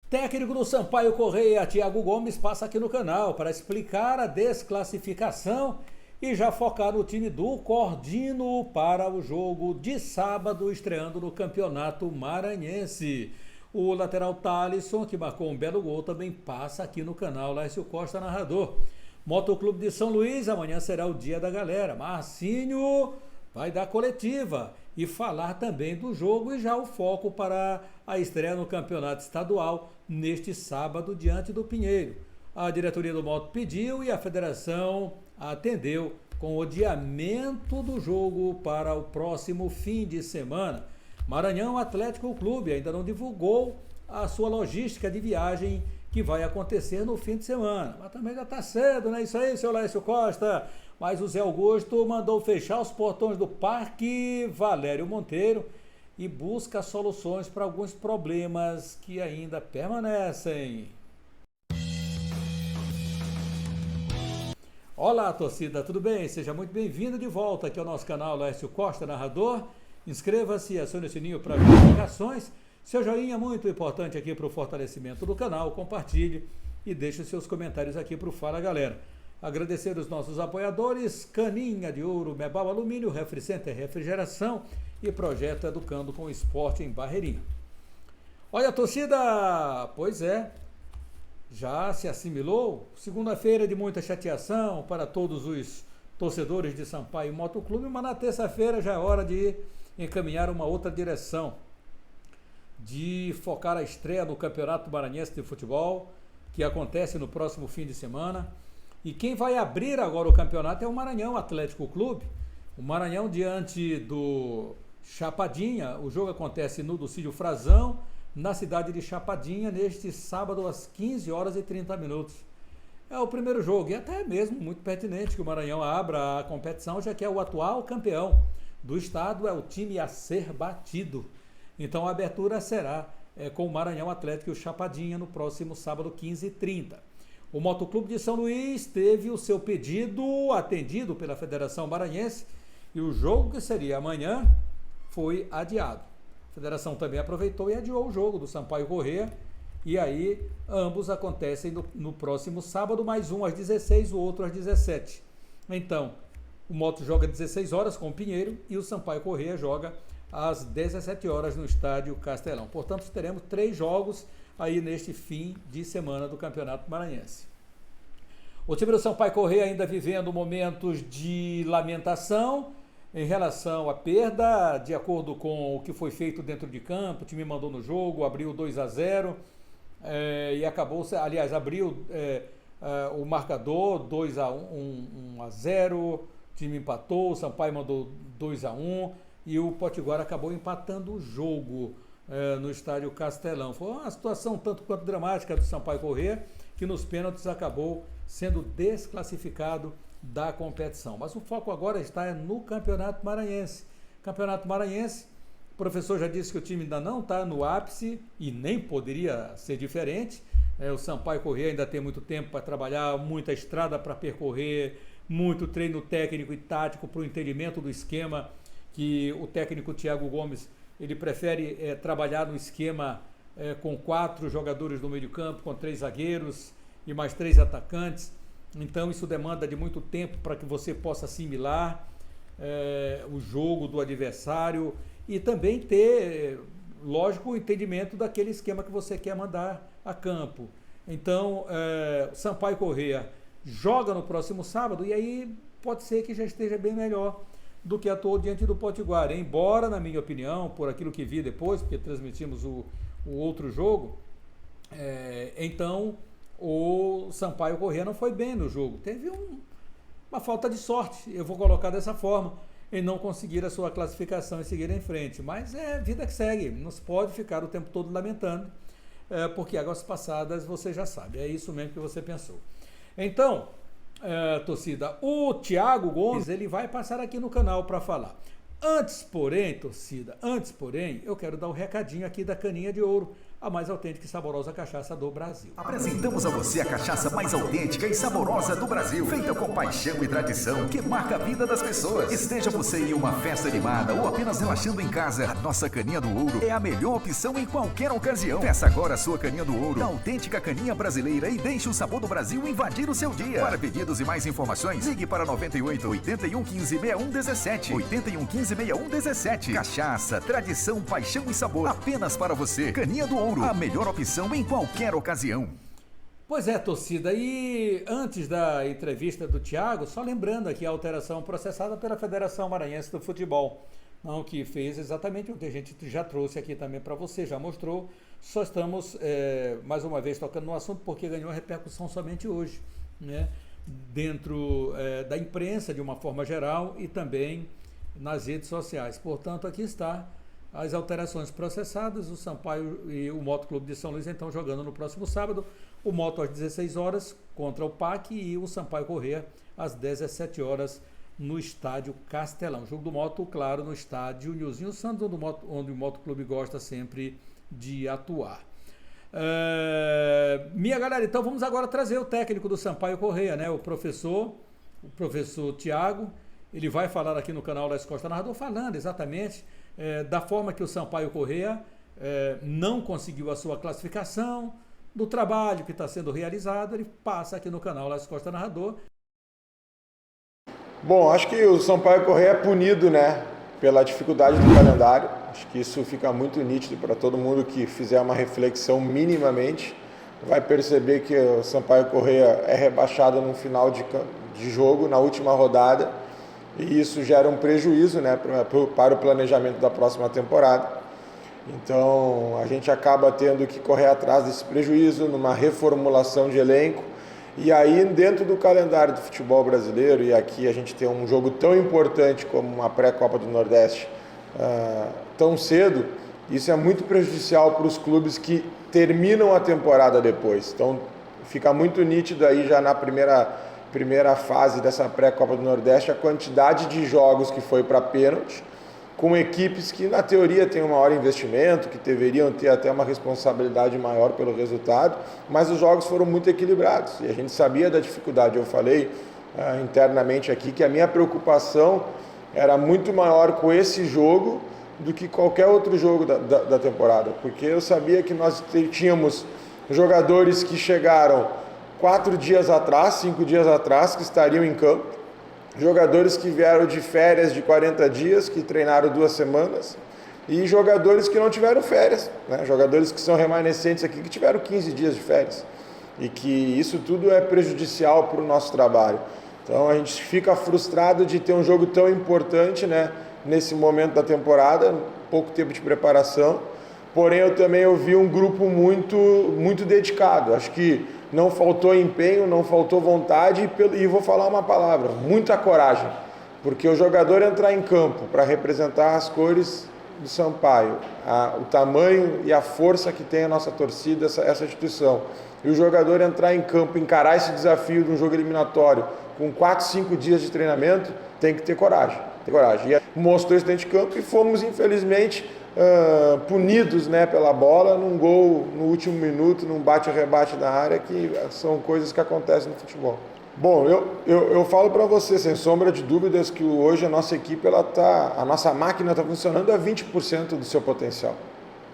Técnico do Sampaio Corrêa, Thiago Gomes, passa aqui no canal para explicar a desclassificação e já focar no time do Cordino para o jogo de sábado, estreando no Campeonato Maranhense. O lateral Thalisson, que marcou um belo gol, também passa aqui no canal. Laércio Costa, narrador. Motoclube de São Luís, amanhã será o dia da galera. Marcinho vai dar coletiva e falar também do jogo e já o foco para a estreia no Campeonato Estadual neste sábado diante do Pinheiro. A diretoria do Moto pediu e a federação atendeu com o adiamento do jogo para o próximo fim de semana. Maranhão Atlético Clube ainda não divulgou a sua logística de viagem que vai acontecer no fim de semana. Mas também já está cedo, né? Isso aí, seu Laércio Costa. Mas o Zé Augusto mandou fechar os portões do Parque Valério Monteiro e busca soluções para alguns problemas que ainda permanecem. Olá, torcida, tudo bem? Seja muito bem-vindo de volta aqui ao nosso canal Laércio Costa, narrador. Inscreva-se e acione o sininho para notificações. Seu joinha é muito importante aqui para o fortalecimento do canal. Compartilhe e deixe seus comentários aqui para o Fala Galera. Agradecer os nossos apoiadores, Caninha de Ouro, Mebal Alumínio, Refricenter Refrigeração e Projeto Educando com Esporte em Barreirinha. Olha, torcida, pois é, já se assimilou? Segunda-feira de muita chateação para todos os torcedores de Sampaio Motoclube, mas na terça-feira já é hora de encaminhar uma outra direção, de focar a estreia no Campeonato Maranhense de Futebol, que acontece no próximo fim de semana. E quem vai abrir agora o campeonato é o Maranhão Atlético Clube. O Maranhão diante do Chapadinha. O jogo acontece no Docílio Frazão, na cidade de Chapadinha, neste sábado às 15 horas e 30 minutos. É o primeiro jogo e até mesmo muito pertinente que o Maranhão abra a competição, já que é o atual campeão do estado, é o time a ser batido. Então a abertura será com o Maranhão Atlético e o Chapadinha no próximo sábado, 15h30. O Motoclube de São Luís teve o seu pedido atendido pela Federação Maranhense e o jogo que seria amanhã foi adiado. A Federação também aproveitou e adiou o jogo do Sampaio Corrêa e aí ambos acontecem no próximo sábado, mais um às 16, o outro às 17. Então, o Moto joga às 16 horas com o Pinheiro e o Sampaio Corrêa joga às 17 horas no estádio Castelão. Portanto, teremos 3 jogos aí neste fim de semana do Campeonato Maranhense. O time do Sampaio Corrêa ainda vivendo momentos de lamentação em relação à perda, de acordo com o que foi feito dentro de campo. O time mandou no jogo, abriu 2-0 e acabou, aliás, abriu o marcador 2-1-0, o time empatou, o Sampaio mandou 2-1 e o Potiguar acabou empatando o jogo no estádio Castelão. Foi uma situação tanto quanto dramática do Sampaio Corrêa, que nos pênaltis acabou sendo desclassificado da competição. Mas o foco agora está no Campeonato Maranhense. Campeonato Maranhense, o professor já disse que o time ainda não está no ápice e nem poderia ser diferente. O Sampaio Corrêa ainda tem muito tempo para trabalhar, muita estrada para percorrer, muito treino técnico e tático para o entendimento do esquema que o técnico Thiago Gomes ele prefere trabalhar no esquema com 4 jogadores no meio de campo, com 3 zagueiros e mais 3 atacantes. Então isso demanda de muito tempo para que você possa assimilar o jogo do adversário e também ter, lógico, o entendimento daquele esquema que você quer mandar a campo. Então, o Sampaio Corrêa joga no próximo sábado e aí pode ser que já esteja bem melhor do que atuou diante do Potiguar, embora, na minha opinião, por aquilo que vi depois, porque transmitimos o outro jogo, então o Sampaio Corrêa não foi bem no jogo, teve uma falta de sorte, eu vou colocar dessa forma, em não conseguir a sua classificação e seguir em frente, mas é vida que segue, não se pode ficar o tempo todo lamentando, porque águas passadas você já sabe, é isso mesmo que você pensou. Então, torcida, o Thiago Gomes ele vai passar aqui no canal para falar. Antes, porém, torcida, eu quero dar um recadinho aqui da Caninha de Ouro, a mais autêntica e saborosa cachaça do Brasil. Apresentamos a você a cachaça mais autêntica e saborosa do Brasil, feita com paixão e tradição que marca a vida das pessoas. Esteja você em uma festa animada ou apenas relaxando em casa, a nossa caninha do ouro é a melhor opção em qualquer ocasião. Peça agora a sua caninha do ouro, a autêntica caninha brasileira, e deixe o sabor do Brasil invadir o seu dia. Para pedidos e mais informações, ligue para 98 81 15 61 17. 81 15 61 17. Cachaça, tradição, paixão e sabor, apenas para você. Caninha do ouro, a melhor opção em qualquer ocasião. Pois é, torcida, e antes da entrevista do Thiago, só lembrando aqui a alteração processada pela Federação Maranhense do Futebol, não, que fez exatamente o que a gente já trouxe aqui também para você, já mostrou. Só estamos mais uma vez tocando no assunto porque ganhou repercussão somente hoje, né? Dentro da imprensa de uma forma geral e também nas redes sociais. Portanto, aqui está as alterações processadas. O Sampaio e o Moto Clube de São Luís então jogando no próximo sábado, o Moto às 16 horas contra o PAC e o Sampaio Corrêa às 17 horas no estádio Castelão. Jogo do Moto, claro, no estádio Nilzinho Santos, onde o Moto Clube gosta sempre de atuar. Minha galera, então vamos agora trazer o técnico do Sampaio Corrêa, né? O professor Thiago. Ele vai falar aqui no canal Laércio Costa Narrador, falando exatamente da forma que o Sampaio Corrêa não conseguiu a sua classificação, do trabalho que está sendo realizado. Ele passa aqui no canal Laércio Costa Narrador. Bom, acho que o Sampaio Corrêa é punido, né, pela dificuldade do calendário. Acho que isso fica muito nítido para todo mundo que fizer uma reflexão minimamente. Vai perceber que o Sampaio Corrêa é rebaixado no final de jogo, na última rodada, e isso gera um prejuízo, né, para o planejamento da próxima temporada. Então a gente acaba tendo que correr atrás desse prejuízo numa reformulação de elenco. E aí, dentro do calendário do futebol brasileiro, e aqui a gente tem um jogo tão importante como uma pré-Copa do Nordeste tão cedo, isso é muito prejudicial para os clubes que terminam a temporada depois. Então fica muito nítido aí já na primeira fase dessa pré-Copa do Nordeste a quantidade de jogos que foi para pênalti, com equipes que na teoria têm um maior investimento, que deveriam ter até uma responsabilidade maior pelo resultado, mas os jogos foram muito equilibrados e a gente sabia da dificuldade. Eu falei internamente aqui que a minha preocupação era muito maior com esse jogo do que qualquer outro jogo da temporada, porque eu sabia que nós tínhamos jogadores que chegaram 4 dias atrás, 5 dias atrás, que estariam em campo, jogadores que vieram de férias de 40 dias, que treinaram 2 semanas, e jogadores que não tiveram férias, né? Jogadores que são remanescentes aqui, que tiveram 15 dias de férias, e que isso tudo é prejudicial para o nosso trabalho. Então a gente fica frustrado de ter um jogo tão importante, né, nesse momento da temporada, pouco tempo de preparação, porém eu também ouvi um grupo muito dedicado. Acho que não faltou empenho, não faltou vontade e vou falar uma palavra, muita coragem, porque o jogador entrar em campo para representar as cores do Sampaio, o tamanho e a força que tem a nossa torcida, essa instituição, e o jogador entrar em campo, encarar esse desafio de um jogo eliminatório com 4, 5 dias de treinamento, tem que ter coragem. E mostrou isso dentro de campo e fomos, infelizmente, punidos, né, pela bola, num gol no último minuto, num bate-rebate da área, que são coisas que acontecem no futebol. Bom, eu falo para você, sem sombra de dúvidas, que hoje a nossa equipe, a nossa máquina está funcionando a 20% do seu potencial.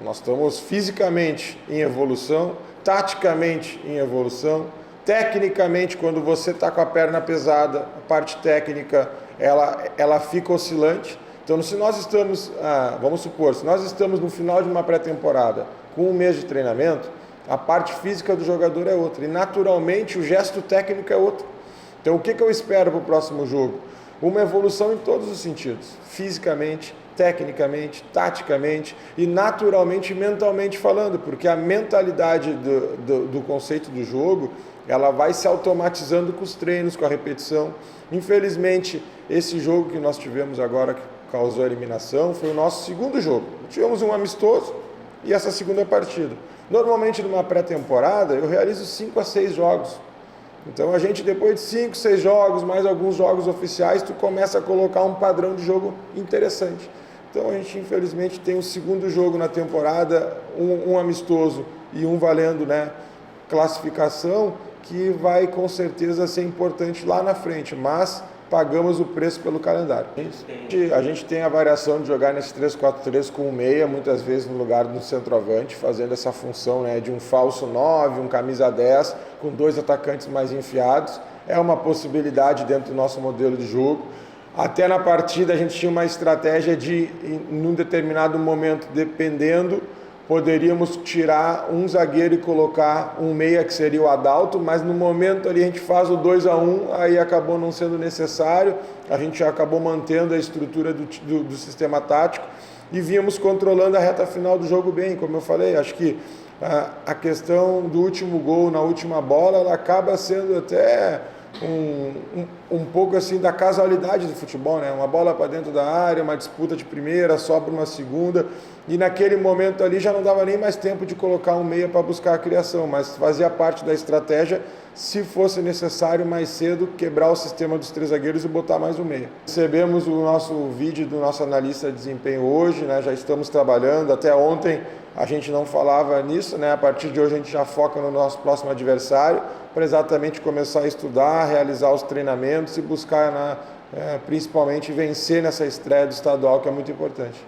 Nós estamos fisicamente em evolução, taticamente em evolução, tecnicamente, quando você está com a perna pesada, a parte técnica, ela fica oscilante. Então, se nós estamos, vamos supor, se nós estamos no final de uma pré-temporada com 1 mês de treinamento, a parte física do jogador é outra e naturalmente o gesto técnico é outro. Então, o que eu espero para o próximo jogo? Uma evolução em todos os sentidos, fisicamente, tecnicamente, taticamente e naturalmente, mentalmente falando, porque a mentalidade do conceito do jogo, ela vai se automatizando com os treinos, com a repetição. Infelizmente, esse jogo que nós tivemos agora, que causou a eliminação, foi o nosso segundo jogo. Tivemos um amistoso e essa segunda partida. Normalmente, numa pré-temporada, eu realizo 5 a 6 jogos. Então, a gente, depois de 5, 6 jogos, mais alguns jogos oficiais, tu começa a colocar um padrão de jogo interessante. Então a gente infelizmente tem um segundo jogo na temporada, um amistoso e um valendo, né, classificação, que vai com certeza ser importante lá na frente, mas pagamos o preço pelo calendário. A gente tem a variação de jogar nesse 3-4-3 com um meia, muitas vezes no lugar do centroavante, fazendo essa função, né, de um falso 9, um camisa 10, com 2 atacantes mais enfiados. É uma possibilidade dentro do nosso modelo de jogo. Até na partida a gente tinha uma estratégia de, num determinado momento, dependendo, poderíamos tirar um zagueiro e colocar um meia, que seria o Adalto, mas no momento ali a gente faz o 2-1, aí acabou não sendo necessário, a gente acabou mantendo a estrutura do sistema tático e vínhamos controlando a reta final do jogo bem, como eu falei. Acho que a questão do último gol na última bola, ela acaba sendo até um pouco assim da casualidade do futebol, né? Uma bola para dentro da área, uma disputa de primeira, sobra uma segunda, e naquele momento ali já não dava nem mais tempo de colocar um meia para buscar a criação, mas fazia parte da estratégia, se fosse necessário mais cedo, quebrar o sistema dos 3 zagueiros e botar mais um meia. Recebemos o nosso vídeo do nosso analista de desempenho hoje, né? Já estamos trabalhando, até ontem a gente não falava nisso, né? A partir de hoje a gente já foca no nosso próximo adversário, para exatamente começar a estudar, realizar os treinamentos e buscar, principalmente, vencer nessa estreia do estadual, que é muito importante.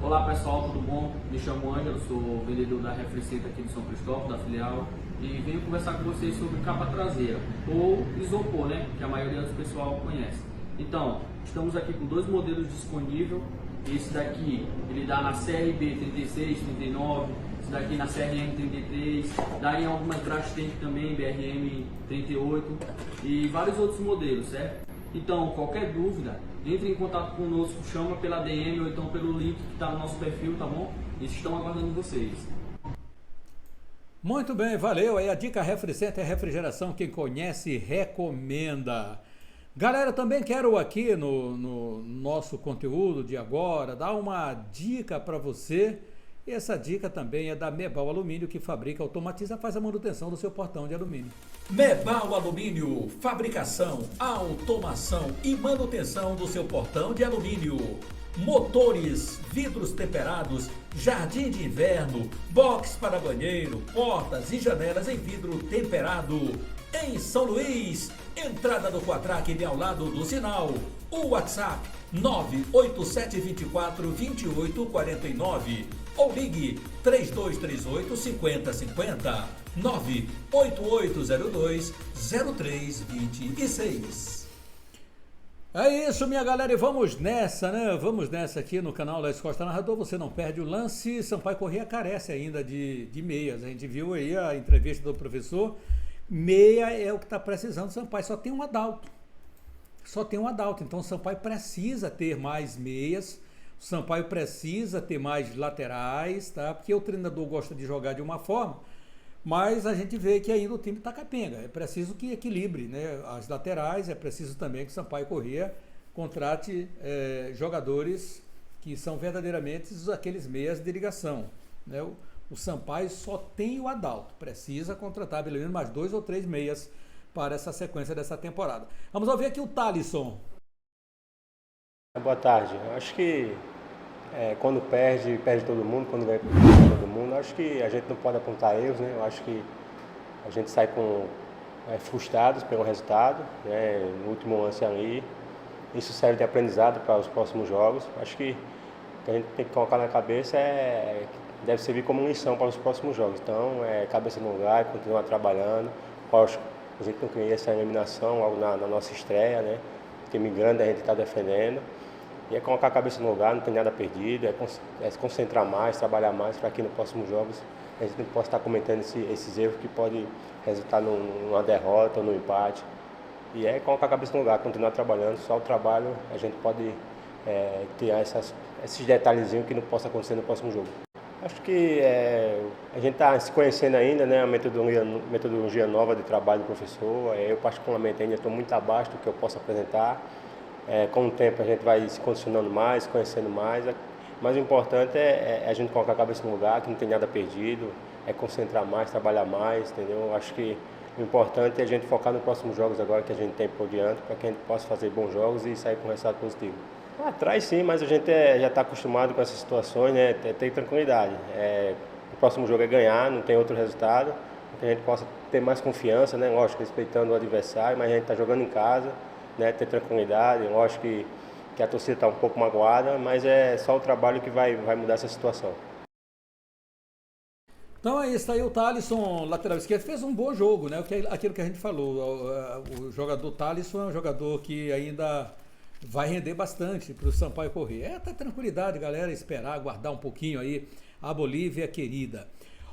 Olá pessoal, tudo bom? Me chamo Ângelo, sou vendedor da Refricenta aqui de São Cristóvão, da filial, e venho conversar com vocês sobre capa traseira, ou isopor, né? Que a maioria do pessoal conhece. Então, estamos aqui com 2 modelos disponíveis. Esse daqui, ele dá na CRB 36, 39, esse daqui na CRM 33, dá em algumas Brastemp também, BRM 38 e vários outros modelos, certo? Então, qualquer dúvida, entre em contato conosco, chama pela DM ou então pelo link que está no nosso perfil, tá bom? Eles estão aguardando vocês. Muito bem, valeu. Aí a dica Refricenta é refrigeração, quem conhece recomenda. Galera, também quero aqui no nosso conteúdo de agora dar uma dica para você. E essa dica também é da Mebal Alumínio, que fabrica, automatiza, faz a manutenção do seu portão de alumínio. Mebal Alumínio, fabricação, automação e manutenção do seu portão de alumínio. Motores, vidros temperados, jardim de inverno, box para banheiro, portas e janelas em vidro temperado. Em São Luís, entrada do Quatraque bem ao lado do sinal. O WhatsApp 987242849 ou ligue 3238-5050 98802-0326. É isso, minha galera, e vamos nessa, né? Vamos nessa aqui no canal Laércio Costa Narrador. Você não perde o lance. Sampaio Corrêa carece ainda de meias. A gente viu aí a entrevista do professor. Meia é o que está precisando. Sampaio só tem um Adalto. Então o Sampaio precisa ter mais meias. O Sampaio precisa ter mais laterais, tá? Porque o treinador gosta de jogar de uma forma, mas a gente vê que ainda o time está capenga. É preciso que equilibre, né, as laterais. É preciso também que o Sampaio Corrêa contrate jogadores que são verdadeiramente aqueles meias de ligação, né? O Sampaio só tem o Adalto. Precisa contratar pelo menos mais 2 ou 3 meias para essa sequência dessa temporada. Vamos ouvir aqui o Thalisson. Boa tarde. Eu acho que quando perde todo mundo, quando ganha todo mundo. Eu acho que a gente não pode apontar erros, né? Eu acho que a gente sai frustrados pelo resultado, né? No último lance ali. Isso serve de aprendizado para os próximos jogos. Eu acho que o que a gente tem que colocar na cabeça deve servir como lição para os próximos jogos. Então, cabeça no lugar, continuar trabalhando. Lógico, a gente não queria essa eliminação logo na nossa estreia, né? Time grande a gente está defendendo. E é colocar a cabeça no lugar, não tem nada perdido, é se concentrar mais, trabalhar mais para que nos próximos jogos a gente não possa estar cometendo esses erros que podem resultar numa derrota ou num empate. E é colocar a cabeça no lugar, continuar trabalhando. Só o trabalho a gente pode criar esses detalhezinhos que não possa acontecer no próximo jogo. Acho que a gente está se conhecendo ainda, né? A metodologia nova de trabalho do professor. Eu particularmente ainda estou muito abaixo do que eu posso apresentar. Com o tempo a gente vai se condicionando mais, conhecendo mais. Mas o importante é a gente colocar a cabeça no lugar, que não tem nada perdido, é concentrar mais, trabalhar mais, entendeu? Acho que o importante é a gente focar nos próximos jogos agora que a gente tem por diante, para que a gente possa fazer bons jogos e sair com um resultado positivo. Traz sim, mas a gente já está acostumado com essas situações, né? Tem tranquilidade. O próximo jogo é ganhar, não tem outro resultado. Que a gente possa ter mais confiança, né? Lógico, respeitando o adversário, mas a gente está jogando em casa, né? Ter tranquilidade. Lógico que a torcida está um pouco magoada, mas é só o trabalho que vai mudar essa situação. Então é isso aí, o Thalisson, lateral esquerdo, fez um bom jogo, né? Aquilo que a gente falou, o jogador Thalisson é um jogador que ainda vai render bastante para o Sampaio Corrêa. Tá tranquilidade, galera, esperar, aguardar um pouquinho aí a Bolívia querida.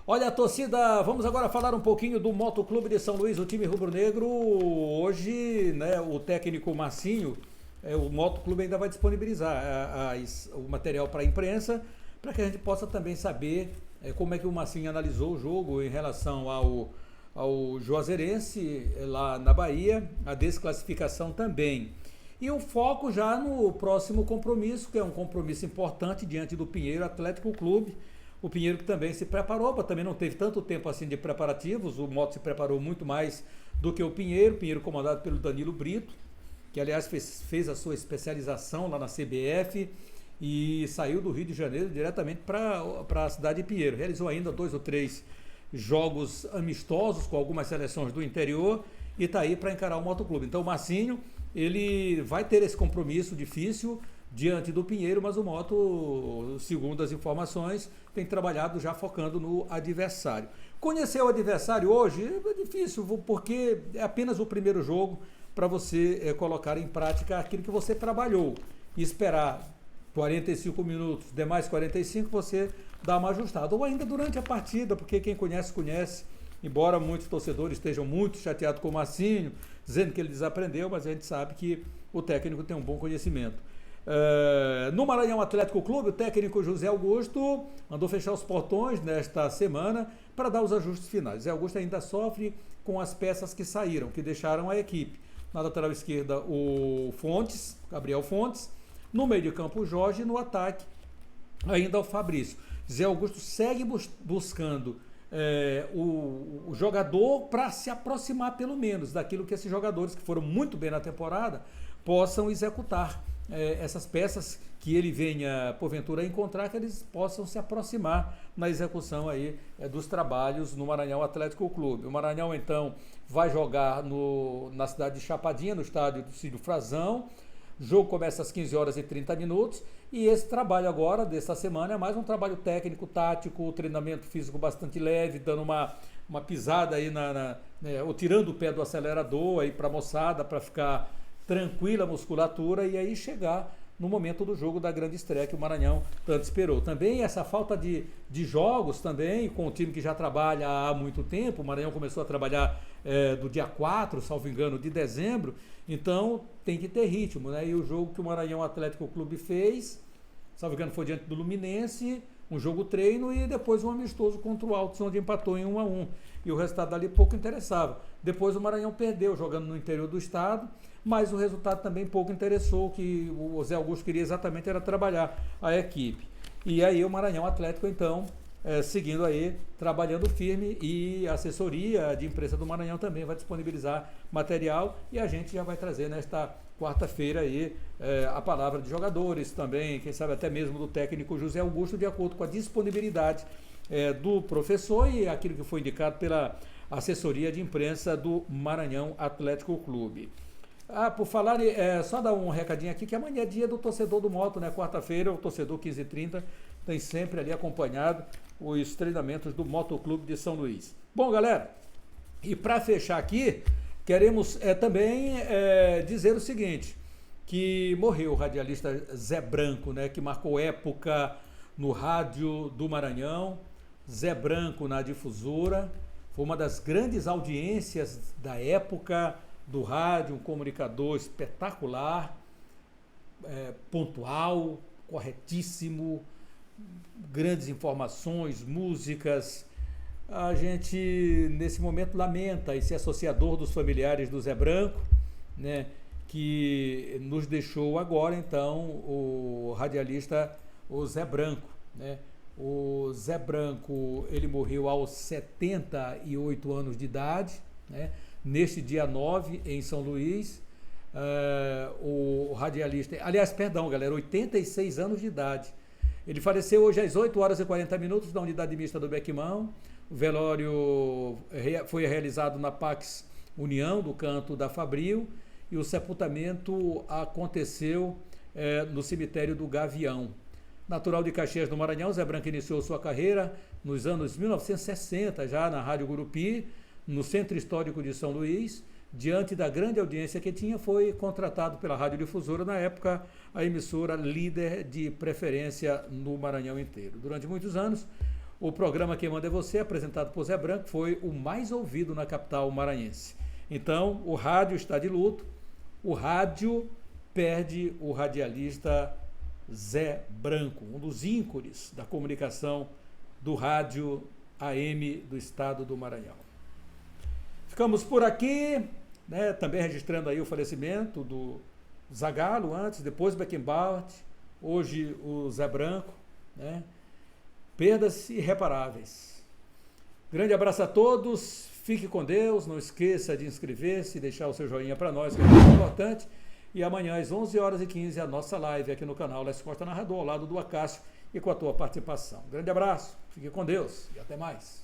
Olha a torcida, vamos agora falar um pouquinho do Motoclube de São Luís, o time rubro-negro. Hoje, né, o técnico Marcinho, o Motoclube ainda vai disponibilizar o material para a imprensa, para que a gente possa também saber como é que o Marcinho analisou o jogo em relação ao Juazeirense lá na Bahia, a desclassificação também. E o foco já no próximo compromisso, que é um compromisso importante diante do Pinheiro Atlético Clube. O Pinheiro que também se preparou, mas também não teve tanto tempo assim de preparativos. O Moto se preparou muito mais do que o Pinheiro comandado pelo Danilo Brito, que aliás fez a sua especialização lá na CBF e saiu do Rio de Janeiro diretamente para a cidade de Pinheiro. Realizou ainda 2 ou 3 jogos amistosos com algumas seleções do interior e está aí para encarar o Motoclube. Então o Marcinho, ele vai ter esse compromisso difícil diante do Pinheiro, mas o Moto, segundo as informações, tem trabalhado já focando no adversário. Conhecer o adversário hoje é difícil, porque é apenas o primeiro jogo para você colocar em prática aquilo que você trabalhou e esperar 45 minutos, demais 45, você dá uma ajustada. Ou ainda durante a partida, porque quem conhece, conhece. Embora muitos torcedores estejam muito chateados com o Marcinho, dizendo que ele desaprendeu, mas a gente sabe que o técnico tem um bom conhecimento. No Maranhão Atlético Clube, o técnico José Augusto mandou fechar os portões nesta semana para dar os ajustes finais. José Augusto ainda sofre com as peças que saíram, que deixaram a equipe. Na lateral esquerda, o Fontes, Gabriel Fontes. No meio de campo, o Jorge. No ataque, ainda o Fabrício. José Augusto segue buscando o jogador para se aproximar, pelo menos, daquilo que esses jogadores que foram muito bem na temporada possam executar. Essas peças que ele venha, porventura, encontrar, que eles possam se aproximar na execução aí dos trabalhos no Maranhão Atlético Clube. O Maranhão, então, vai jogar na cidade de Chapadinha, no estádio do Cílio Frazão. O jogo começa às 15 horas e 30 minutos e esse trabalho agora, desta semana, é mais um trabalho técnico, tático, treinamento físico bastante leve, dando uma pisada aí, ou tirando o pé do acelerador aí para a moçada, para ficar tranquila a musculatura e aí chegar no momento do jogo da grande estreia que o Maranhão tanto esperou. Também essa falta de jogos também, com o time que já trabalha há muito tempo. O Maranhão começou a trabalhar do dia 4, salvo engano, de dezembro, então tem que ter ritmo, né? E o jogo que o Maranhão Atlético Clube fez, salvo engano, foi diante do Luminense, um jogo treino e depois um amistoso contra o Altos, onde empatou em 1-1. E o resultado dali pouco interessava. Depois o Maranhão perdeu, jogando no interior do estado, mas o resultado também pouco interessou. O que o Zé Augusto queria exatamente era trabalhar a equipe. E aí o Maranhão Atlético, então, seguindo aí, trabalhando firme, e a assessoria de imprensa do Maranhão também vai disponibilizar material e a gente já vai trazer nesta quarta-feira aí a palavra de jogadores também, quem sabe até mesmo do técnico José Augusto, de acordo com a disponibilidade do professor e aquilo que foi indicado pela assessoria de imprensa do Maranhão Atlético Clube. Por falar, só dar um recadinho aqui, que amanhã é dia do torcedor do Moto, né? Quarta-feira, o torcedor 15h30 tem sempre ali acompanhado os treinamentos do Motoclube de São Luís. Bom, galera, e para fechar aqui, queremos também dizer o seguinte, que morreu o radialista Zé Branco, né? Que marcou época no rádio do Maranhão. Zé Branco na difusora, foi uma das grandes audiências da época do rádio, um comunicador espetacular, pontual, corretíssimo, grandes informações, músicas. A gente, nesse momento, lamenta esse associador dos familiares do Zé Branco, né, que nos deixou agora, então, o radialista, o Zé Branco, né? O Zé Branco, ele morreu aos 78 anos de idade, né? Neste dia 9, em São Luís. o radialista, aliás, perdão, galera, 86 anos de idade. Ele faleceu hoje às 8 horas e 40 minutos da unidade mista do Bequimão. O velório foi realizado na Pax União, do canto da Fabril, e o sepultamento aconteceu no cemitério do Gavião. Natural de Caxias do Maranhão, Zé Branco iniciou sua carreira nos anos 1960, já na Rádio Gurupi, no Centro Histórico de São Luís. Diante da grande audiência que tinha, foi contratado pela Rádio Difusora, na época a emissora líder de preferência no Maranhão inteiro. Durante muitos anos, o programa Quem Manda é Você, apresentado por Zé Branco, foi o mais ouvido na capital maranhense. Então, o rádio está de luto, o rádio perde o radialista Zé Branco, um dos ícones da comunicação do rádio AM do estado do Maranhão. Ficamos por aqui, né, também registrando aí o falecimento do Zagallo antes, depois Beckenbauer, hoje o Zé Branco, né? Perdas irreparáveis. Grande abraço a todos, fique com Deus, não esqueça de inscrever-se e deixar o seu joinha para nós, que é muito importante. E amanhã às 11h15 a nossa live aqui no canal Lécio Costa Narrador, ao lado do Acácio, e com a tua participação. Grande abraço, fique com Deus e até mais.